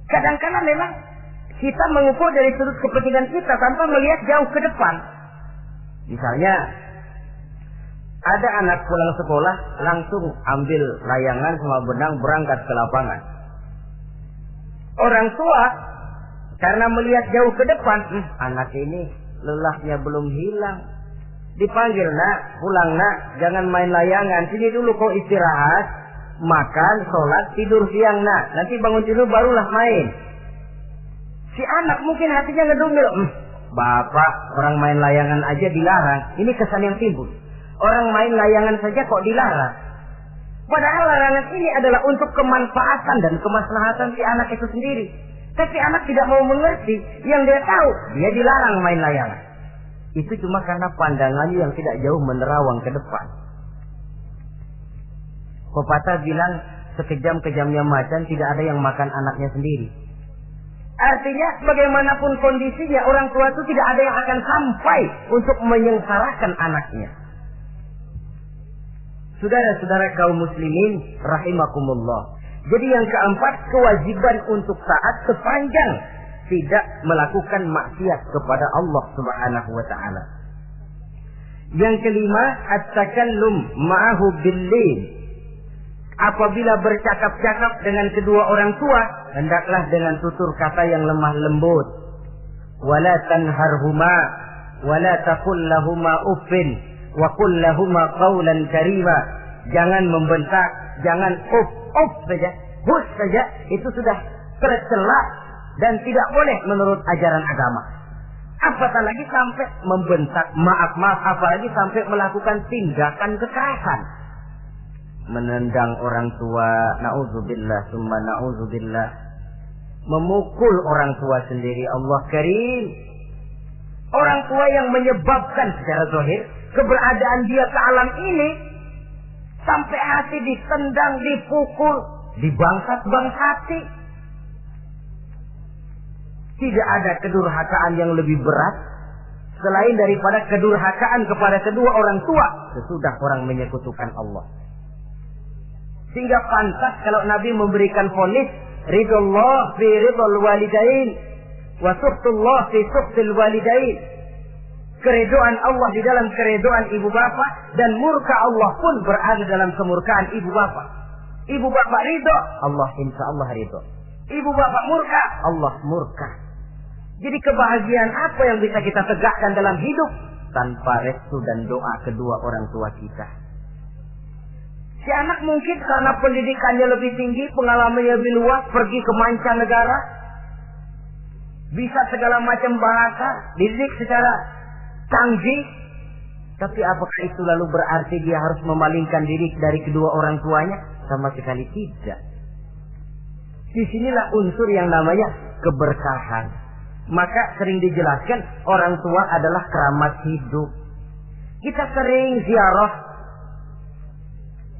Kadang-kadang memang kita mengukur dari sudut kepentingan kita tanpa melihat jauh ke depan. Misalnya, ada anak pulang sekolah langsung ambil layangan sama benang berangkat ke lapangan. Orang tua karena melihat jauh ke depan, anak ini lelahnya belum hilang. Dipanggil, "Nak, pulang nak, jangan main layangan. Sini dulu kau istirahat, makan, sholat, tidur siang nak. Nanti bangun tidur barulah main." Si anak mungkin hatinya ngedumil, "Bapak, orang main layangan aja dilarang." Ini kesan yang timbul. Orang main layangan saja kok dilarang. Padahal larangan ini adalah untuk kemanfaatan dan kemaslahatan si anak itu sendiri. Tapi anak tidak mau mengerti. Yang dia tahu, dia dilarang main layangan. Itu cuma karena pandangannya yang tidak jauh menerawang ke depan. Pepatah bilang, sekejam-kejamnya macan tidak ada yang makan anaknya sendiri. Artinya bagaimanapun kondisinya, orang tua itu tidak ada yang akan sampai untuk menyengsarakan anaknya. Saudara-saudara kaum muslimin rahimakumullah. Jadi yang keempat, kewajiban untuk taat sepanjang tidak melakukan maksiat kepada Allah Subhanahu wa taala. Yang kelima, at-takallum ma'ahu bil-lin. Apabila bercakap-cakap dengan kedua orang tua, hendaklah dengan tutur kata yang lemah lembut. Wala tanharhuma wala taqul lahuma uffin wa qul lahuma qawlan karima. Jangan membentak, jangan uff saja, hus saja, itu sudah tercela dan tidak boleh menurut ajaran agama. Apatah lagi sampai membentak, maaf, apalagi sampai melakukan tindakan kekerasan. Menendang orang tua, na'udzubillah, summa na'udzubillah. Memukul orang tua sendiri, Allah karim. Orang tua yang menyebabkan secara zahir keberadaan dia ke alam ini, sampai hati ditendang, dipukul, dibangsat-bangsati. Tidak ada kedurhakaan yang lebih berat selain daripada kedurhakaan kepada kedua orang tua sesudah orang menyekutukan Allah. Sehingga pantas kalau Nabi memberikan vonis, ridullah fi ridul walidain wa suhtullah fi suhtil walidain. Keredoan Allah di dalam keredoan ibu bapak, dan murka Allah pun berada dalam kemurkaan ibu bapak. Ibu bapak ridho, Allah insya Allah ridho. Ibu bapak murka, Allah murka. Jadi kebahagiaan apa yang bisa kita tegakkan dalam hidup tanpa restu dan doa kedua orang tua kita? Si anak mungkin karena pendidikannya lebih tinggi, pengalamannya lebih luas, pergi ke mancanegara, bisa segala macam bahasa, dididik secara canggih. Tapi apakah itu lalu berarti dia harus memalingkan diri dari kedua orang tuanya? Sama sekali tidak. Disinilah unsur yang namanya keberkahan. Maka sering dijelaskan orang tua adalah keramat hidup. Kita sering ziarah.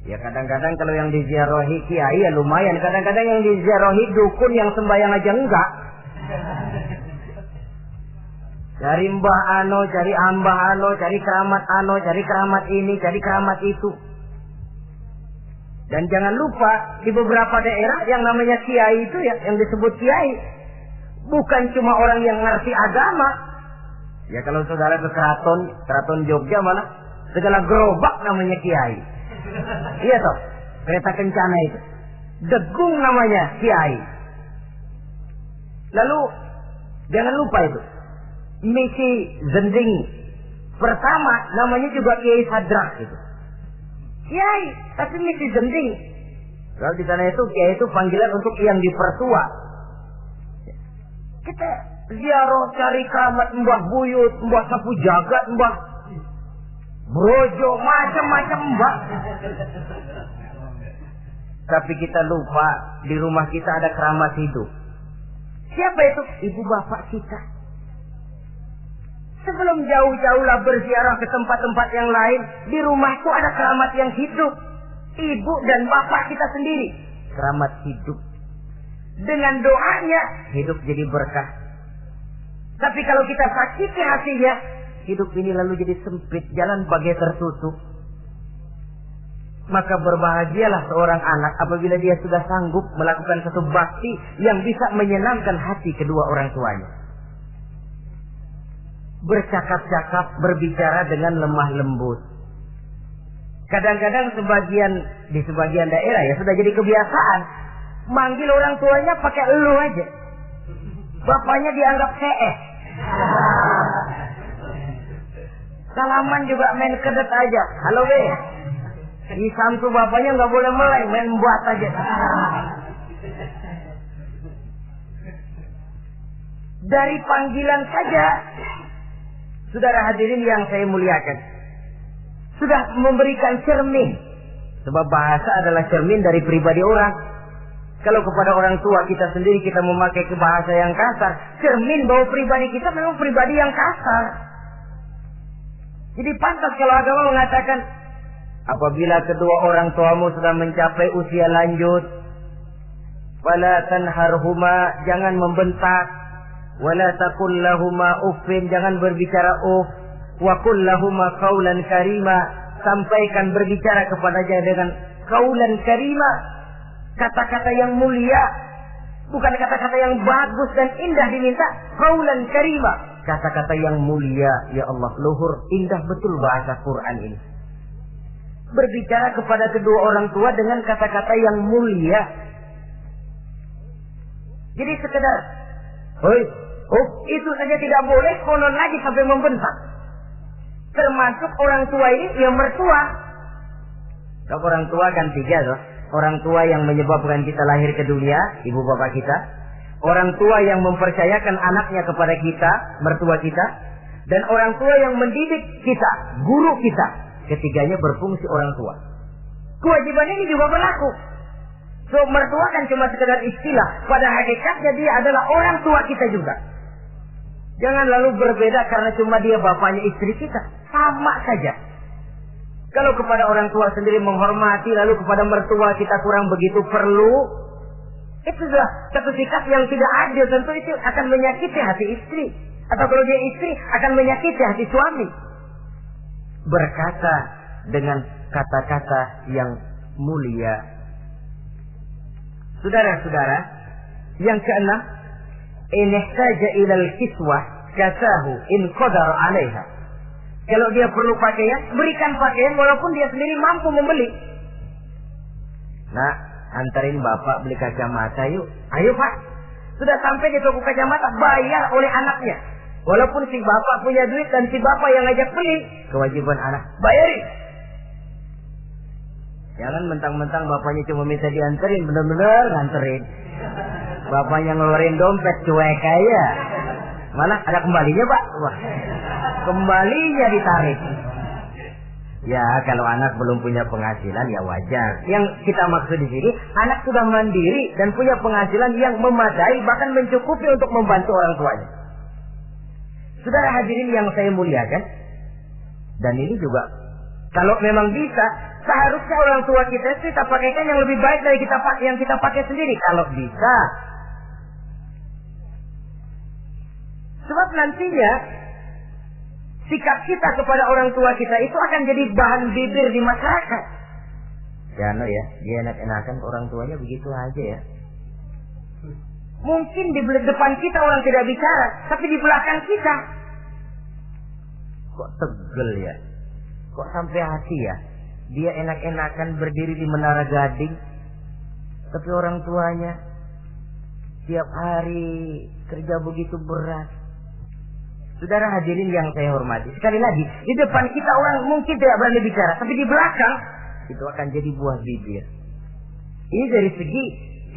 Ya kadang-kadang kalau yang diziarahi kiai ya lumayan. Kadang-kadang yang diziarahi dukun yang sembahyang aja enggak. Cari mbah ano, cari ambah ano, cari keramat ano, cari keramat ini, cari keramat itu. Dan jangan lupa di beberapa daerah yang namanya kiai itu ya, yang disebut kiai, bukan cuma orang yang ngerti agama. Ya kalau saudara ke keraton Jogja mana segala gerobak namanya kiai. Iya toh, kereta kencana itu degung namanya kiai. Lalu jangan lupa itu misi Zending pertama namanya juga Kiai Sadrak itu. Kiai, tapi misi Zending. Kalau di sana itu kiai itu panggilan untuk yang dipertua. Kita ziarah cari keramat Mbah Buyut, Mbah Sapu Jagat, Mbah Brojo, macam-macam Mbah. Tapi kita lupa di rumah kita ada keramat hidup. Siapa itu? Ibu bapak kita. Sebelum jauh-jauhlah berziarah ke tempat-tempat yang lain, di rumahku ada keramat yang hidup. Ibu dan bapak kita sendiri. Keramat hidup. Dengan doanya, hidup jadi berkah. Tapi kalau kita sakiti hatinya, hidup ini lalu jadi sempit, jalan bagai tertutup. Maka berbahagialah seorang anak apabila dia sudah sanggup melakukan satu bakti yang bisa menyenangkan hati kedua orang tuanya. Bercakap-cakap, berbicara dengan lemah lembut. Kadang-kadang di sebagian daerah ya sudah jadi kebiasaan manggil orang tuanya pakai elu aja. Bapaknya dianggap CS. Salaman juga main kedet aja. Halo be. Isam tuh bapaknya nggak boleh meleng, main buat aja. Dari panggilan saja, saudara hadirin yang saya muliakan, sudah memberikan cermin. Sebab bahasa adalah cermin dari pribadi orang. Kalau kepada orang tua kita sendiri kita memakai bahasa yang kasar, cermin bahwa pribadi kita memang pribadi yang kasar. Jadi pantas kalau agama mengatakan, apabila kedua orang tuamu sudah mencapai usia lanjut, wala tanharhuma, jangan membentak, wala taqul lahuma uffin, jangan berbicara uff, wa qul lahuma qaulan karima, sampaikan berbicara kepadanya dengan qaulan karima, kata-kata yang mulia, bukan kata-kata yang bagus dan indah diminta, qaulan karima, kata-kata yang mulia. Ya Allah, luhur, indah betul bahasa Quran ini. Berbicara kepada kedua orang tua dengan kata-kata yang mulia. Jadi sekedar itu saja tidak boleh, konon lagi sampai membentak. Termasuk orang tua ini yang mertua. Kalau orang tua kan tiga loh. Orang tua yang menyebabkan kita lahir ke dunia, ibu bapak kita. Orang tua yang mempercayakan anaknya kepada kita, mertua kita. Dan orang tua yang mendidik kita, guru kita. Ketiganya berfungsi orang tua. Kewajiban ini juga berlaku. So, mertua kan cuma sekedar istilah. Pada hakikatnya dia adalah orang tua kita juga. Jangan lalu berbeda karena cuma dia bapaknya istri kita. Sama saja. Kalau kepada orang tua sendiri menghormati, lalu kepada mertua kita kurang begitu perlu, itu sudah satu sikap yang tidak adil. Tentu itu akan menyakiti hati istri. Atau kalau dia istri, akan menyakiti hati suami. Berkata dengan kata-kata yang mulia. Saudara-saudara, yang keenam, in ihtaja ilal kiswah kasahu in qadar 'alaiha. Kalau dia perlu pakaian, berikan pakaian walaupun dia sendiri mampu membeli. Nah, antarin bapak beli kacamata yuk. Ayo pak. Sudah sampai di toko kacamata, bayar oleh anaknya. Walaupun si bapak punya duit dan si bapak yang ngajak beli, kewajiban anak, bayarin. Jangan mentang-mentang bapaknya cuma minta dianterin, bener-bener nganterin. Bapaknya ngeluarin dompet cuek aja. Malah ada kembalinya pak. Wah, kembalinya ditarik. Ya kalau anak belum punya penghasilan ya wajar. Yang kita maksud di sini, anak sudah mandiri dan punya penghasilan yang memadai, bahkan mencukupi untuk membantu orang tuanya. Saudara hadirin yang saya muliakan, dan ini juga kalau memang bisa, seharusnya orang tua kita pakaikan yang lebih baik dari yang kita pakai sendiri kalau bisa. Sebab nantinya sikap kita kepada orang tua kita itu akan jadi bahan bibir di masyarakat. Ya, dia enak-enakan orang tuanya begitu aja ya. Mungkin di depan kita orang tidak bicara, tapi di belakang kita kok tegel ya, kok sampai hati ya. Dia enak-enakan berdiri di Menara Gading, tapi orang tuanya tiap hari kerja begitu berat. Saudara hadirin yang saya hormati, sekali lagi, di depan kita orang mungkin tidak berani bicara, tapi di belakang itu akan jadi buah bibir. Ini dari segi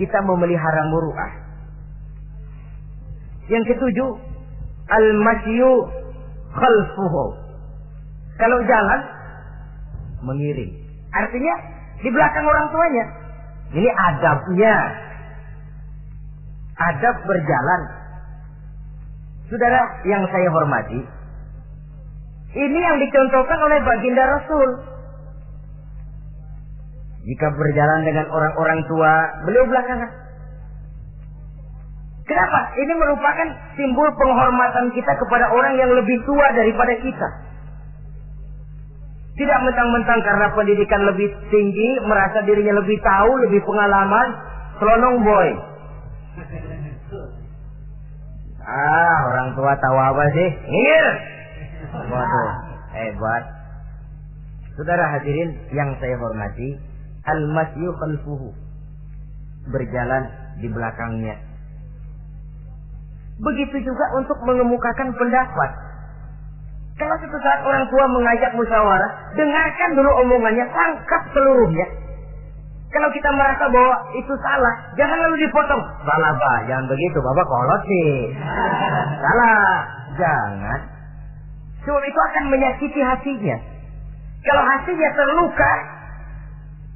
kita memelihara muru'ah. Yang ketujuh, al-masyu khalfuhu. Kalau jalan mengiring, artinya di belakang orang tuanya. Ini adabnya, adab berjalan. Saudara yang saya hormati, ini yang dicontohkan oleh baginda Rasul. Jika berjalan dengan orang-orang tua, beliau belakangan. Kenapa? Ini merupakan simbol penghormatan kita kepada orang yang lebih tua daripada kita. Tidak mentang-mentang karena pendidikan lebih tinggi, merasa dirinya lebih tahu, lebih pengalaman, selonong boy. Orang tua tahu apa sih? Ngir. Waduh, hebat. Saudara hadirin yang saya hormati, al-masyu khalfuhu, berjalan di belakangnya. Begitu juga untuk mengemukakan pendapat. Kalau suatu saat orang tua mengajak musyawarah, dengarkan dulu omongannya, tangkap seluruhnya. Kalau kita merasa bahwa itu salah, jangan lalu dipotong. Salah Pak, jangan begitu, Bapak kolot sih. Salah, jangan. Sebab itu akan menyakiti hatinya. Kalau hatinya terluka,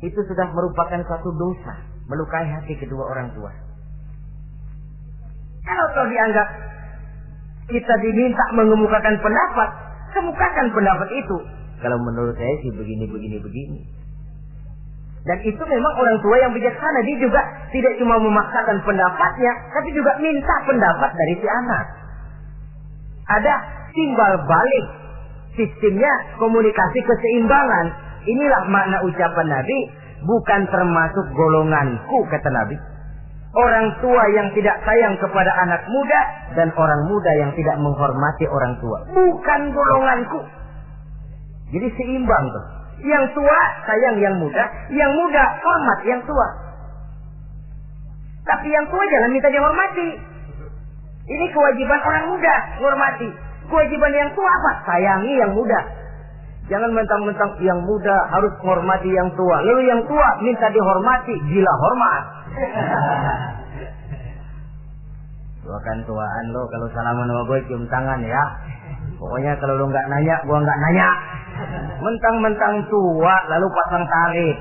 itu sudah merupakan suatu dosa, melukai hati kedua orang tua. Kalau toh dianggap kita diminta mengemukakan pendapat, kemukakan pendapat itu. Kalau menurut saya sih begini. Dan itu memang orang tua yang bijaksana. Dia juga tidak cuma memaksakan pendapatnya, tapi juga minta pendapat dari si anak. Ada timbal balik, sistemnya komunikasi keseimbangan. Inilah makna ucapan Nabi, bukan termasuk golonganku, kata Nabi. Orang tua yang tidak sayang kepada anak muda dan orang muda yang tidak menghormati orang tua, bukan golonganku. Jadi seimbang tuh. Yang tua sayang yang muda hormat yang tua. Tapi yang tua jangan minta dihormati. Ini kewajiban orang muda, hormati. Kewajiban yang tua apa? Sayangi yang muda. Jangan mentang-mentang yang muda harus menghormati yang tua, lalu yang tua minta dihormati, gila hormat. Tuakan tuaan lo, kalau salaman sama gue cium tangan ya. Pokoknya kalau lo nggak nanya, gue nggak nanya. Mentang-mentang tua lalu pasang tarik.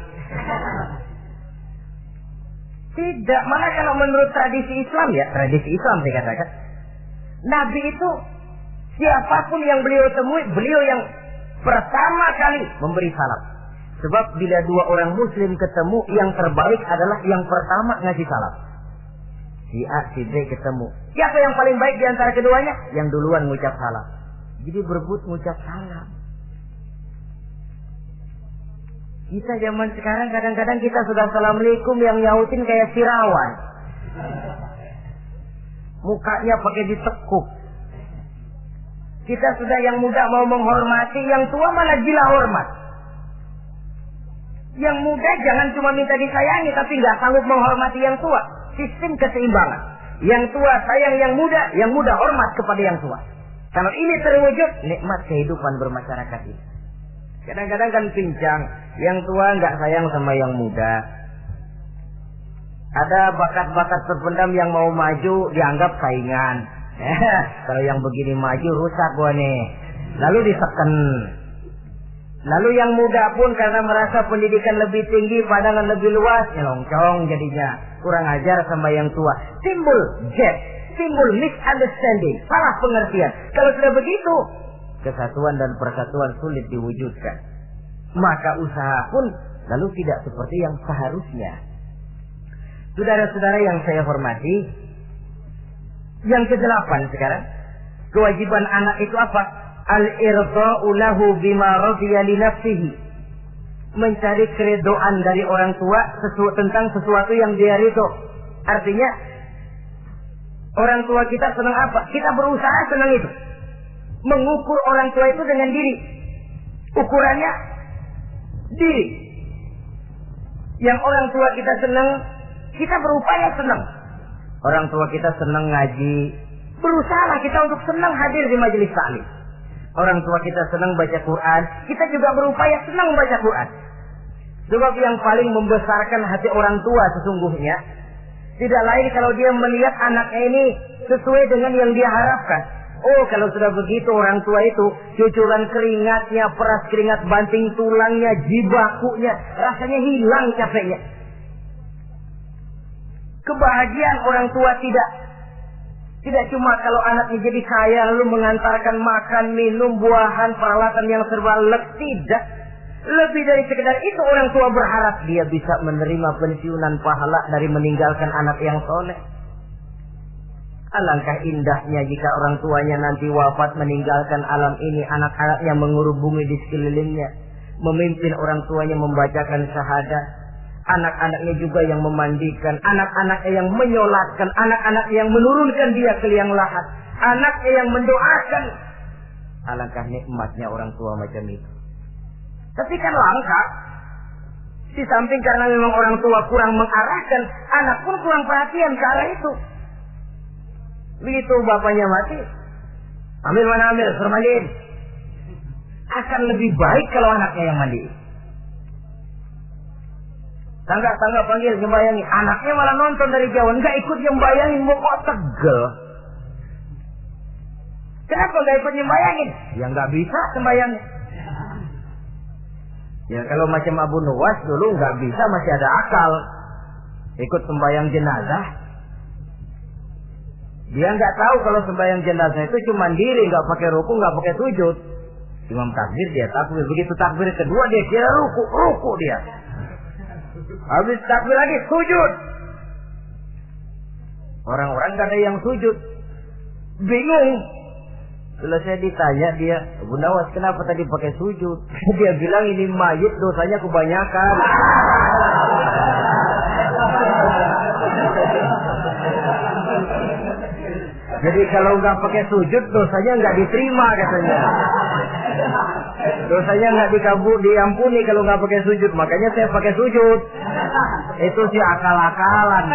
Tidak, malah kalau menurut tradisi Islam ya, tradisi Islam saya katakan, Nabi itu siapapun yang beliau temui, beliau yang pertama kali memberi salam. Sebab bila dua orang muslim ketemu, yang terbaik adalah yang pertama ngasih salam. Si A, si B ketemu, siapa yang paling baik di antara keduanya? Yang duluan ngucap salam. Jadi berebut ngucap salam. Kita zaman sekarang kadang-kadang kita sudah assalamualaikum, yang nyautin kayak sirawan. Mukanya pakai ditekuk. Kita sudah yang muda mau menghormati, yang tua malah gila hormat. Yang muda jangan cuma minta disayangi, tapi nggak sanggup menghormati yang tua. Sistem keseimbangan. Yang tua sayang yang muda hormat kepada yang tua. Kalau ini terwujud, nikmat kehidupan bermasyarakat ini. Kadang-kadang kan pincang, yang tua nggak sayang sama yang muda. Ada bakat-bakat terpendam yang mau maju dianggap saingan. Kalau yang begini maju rusak gua nih. Lalu diseken. Lalu yang muda pun karena merasa pendidikan lebih tinggi, pandangan lebih luas, nyelongcong jadinya. Kurang ajar sama yang tua. Timbul gap, timbul misunderstanding, salah pengertian. Kalau sudah begitu, kesatuan dan persatuan sulit diwujudkan. Maka usaha pun lalu tidak seperti yang seharusnya. Saudara-saudara yang saya hormati, yang ke-8 sekarang, kewajiban anak itu apa? Al-irda'u lahu bima radiya li nafsihi. mencari keridhaan dari orang tua tentang sesuatu yang dia ridho. Artinya orang tua kita senang apa? Kita berusaha senang itu. Mengukur orang tua itu dengan diri. Ukurannya diri. Yang orang tua kita senang, kita berupaya senang. Orang tua kita senang ngaji, berusaha kita untuk senang hadir di majelis taklim. Orang tua kita senang baca Quran, kita juga berupaya senang baca Quran. Sebab yang paling membesarkan hati orang tua sesungguhnya tidak lain kalau dia melihat anaknya ini sesuai dengan yang dia harapkan. Oh, kalau sudah begitu orang tua itu cucuran keringatnya, peras keringat banting tulangnya, jibakunya, rasanya hilang capeknya. Kebahagiaan orang tua tidak cuma kalau anaknya jadi kaya lalu mengantarkan makan, minum, buahan, peralatan yang serba lengkap, tidak. Lebih dari sekedar itu orang tua berharap dia bisa menerima pensiunan pahala dari meninggalkan anak yang soleh. Alangkah indahnya jika orang tuanya nanti wafat meninggalkan alam ini, anak-anaknya mengurubungi di sekelilingnya, memimpin orang tuanya membacakan syahadat, anak-anaknya juga yang memandikan, anak-anaknya yang menyolatkan, anak-anaknya yang menurunkan dia ke liang lahat, anaknya yang mendoakan. Alangkah nikmatnya orang tua macam itu. Tapi kan langka. Di samping karena memang orang tua kurang mengarahkan, anak pun kurang perhatian ke arah itu. Begitu bapaknya mati, ambil mana ambil, suruh mandiin. Akan lebih baik kalau anaknya yang mandi. Tangga panggil nyembayangi, anaknya malah nonton dari jauh, nggak ikut nyembayangin, mau kok tegel. Kenapa nggak ikut nyembayangin? Ya nggak bisa sembayangnya. Ya kalau macam Abu Nuwas dulu nggak bisa, masih ada akal. Ikut sembayang jenazah. Dia nggak tahu kalau sembahyang jenazah itu cuma diri, nggak pakai ruku, nggak pakai sujud. Imam takbir dia takbir, begitu takbir kedua dia kira ruku dia. Habis takbir lagi sujud. Orang-orang nggak ada yang sujud, bingung. Selesai ditanya dia, Bunda Was kenapa tadi pakai sujud? Dia bilang ini mayit dosanya kebanyakan. Jadi kalau nggak pakai sujud dosanya nggak diterima katanya. Dosanya nggak diampuni kalau nggak pakai sujud. Makanya saya pakai sujud. Itu sih akal-akalan.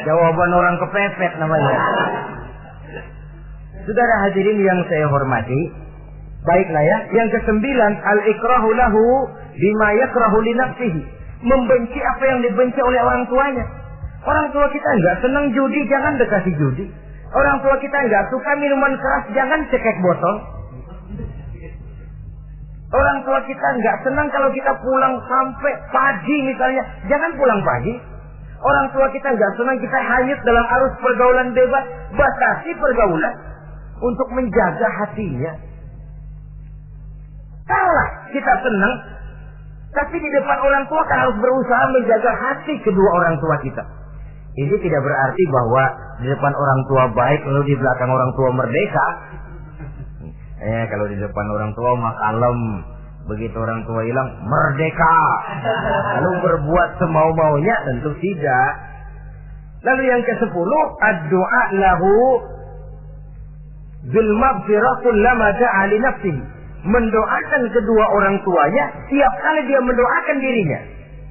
Jawaban orang kepepet namanya. Saudara hadirin yang saya hormati, baiklah ya. Yang ke-9, al-ikrahu lahu bima yakrahu li nafsihi. Membenci apa yang dibenci oleh orang tuanya. Orang tua kita nggak senang judi, jangan dekati judi. Orang tua kita nggak suka minuman keras, jangan cekek botol. Orang tua kita nggak senang kalau kita pulang sampai pagi misalnya, jangan pulang pagi. Orang tua kita nggak senang kita hanyut dalam arus pergaulan bebas, batasi pergaulan untuk menjaga hatinya. Salah kita senang, tapi di depan orang tua kan harus berusaha menjaga hati kedua orang tua kita. Ini tidak berarti bahwa di depan orang tua baik lalu di belakang orang tua merdeka. Kalau di depan orang tua mah kalem, begitu orang tua hilang merdeka. Lalu berbuat semau-maunya, tentu tidak. Lalu yang ke-10, ad-du'a lahu bil maghfirah kullama da'a li nafsihi. Mendoakan kedua orang tuanya tiap kali dia mendoakan dirinya.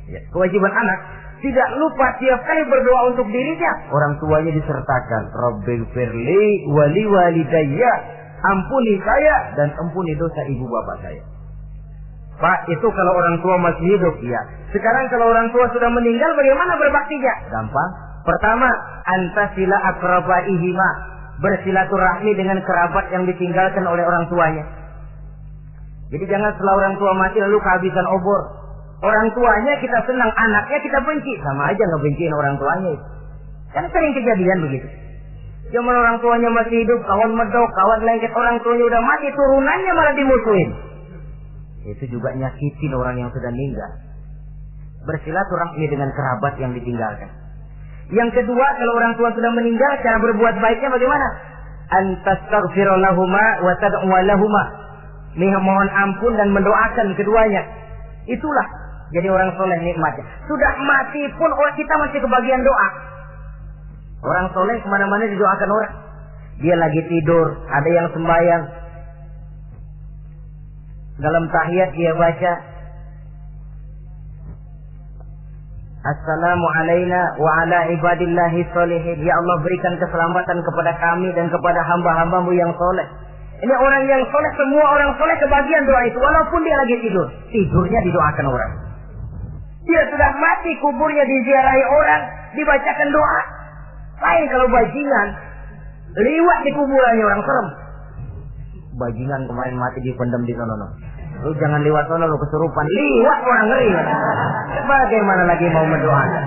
Ya, kewajiban anak tidak lupa tiap kali berdoa untuk dirinya, orang tuanya disertakan. Rabbighfirli wa li walidayya, ampuni saya dan ampuni dosa ibu bapak saya. Pak, itu kalau orang tua masih hidup, ya. Sekarang kalau orang tua sudah meninggal, bagaimana berbaktinya? Gampang. Pertama, antasila akrabaihima, bersilaturahmi dengan kerabat yang ditinggalkan oleh orang tuanya. Jadi jangan setelah orang tua mati lalu kehabisan obor. Orang tuanya kita senang, anaknya kita benci, sama aja ngebenciin orang tuanya. Kan sering kejadian begitu. Zaman orang tuanya masih hidup, kawan medok, kawan lengket, orang tuanya udah mati, turunannya malah dimusuhin. Itu juga nyakitin orang yang sudah meninggal. Bersilaturahmi dengan kerabat yang ditinggalkan. Yang kedua, kalau orang tua sudah meninggal, cara berbuat baiknya bagaimana? Antastaghfirulahuma wa tad'u lahuma. Mohon ampun dan mendoakan keduanya. Itulah jadi orang soleh nikmatnya. Sudah mati pun kita masih kebagian doa. Orang soleh kemana-mana didoakan orang. Dia lagi tidur, ada yang sembahyang. Dalam tahiyat dia baca, Assalamu alaina wa ala ibadillahi sholihin. Ya Allah, berikan keselamatan kepada kami dan kepada hamba-hambamu yang soleh. Ini orang yang soleh, semua orang soleh kebagian doa itu. Walaupun dia lagi tidur, tidurnya didoakan orang. Dia sudah mati, kuburnya diziarahi orang, dibacakan doa. Lain kalau bajingan, liwat di kuburannya orang, serem. Bajingan kemarin mati dipendam di sana. Lu jangan lewat sana, lu kesurupan. Liwat orang, ngeri. Bagaimana lagi mau mendoakan?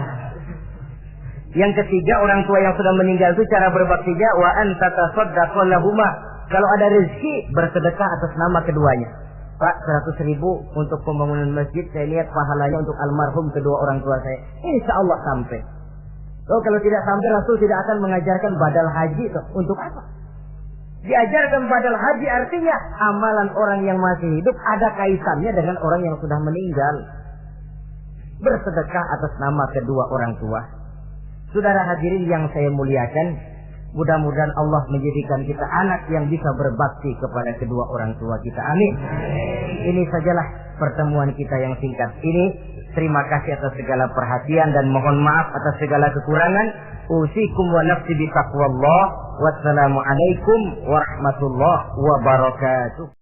Yang ketiga, orang tua yang sudah meninggal itu cara berbaktinya, wa anta tasaddaqu lahuma. Kalau ada rezeki, bersedekah atas nama keduanya. Pak, 100.000 untuk pembangunan masjid, saya lihat pahalanya untuk almarhum kedua orang tua saya. Insya Allah sampai. Oh, kalau tidak sampai, Rasul tidak akan mengajarkan badal haji itu. Untuk apa? Diajarkan badal haji artinya amalan orang yang masih hidup ada kaitannya dengan orang yang sudah meninggal. Bersedekah atas nama kedua orang tua. Saudara hadirin yang saya muliakan, mudah-mudahan Allah menjadikan kita anak yang bisa berbakti kepada kedua orang tua kita. Amin. Ini sajalah pertemuan kita yang singkat ini. Terima kasih atas segala perhatian dan mohon maaf atas segala kekurangan. Usikum wa nafsi bi taqwallah. Wassalamualaikum warahmatullahi wabarakatuh.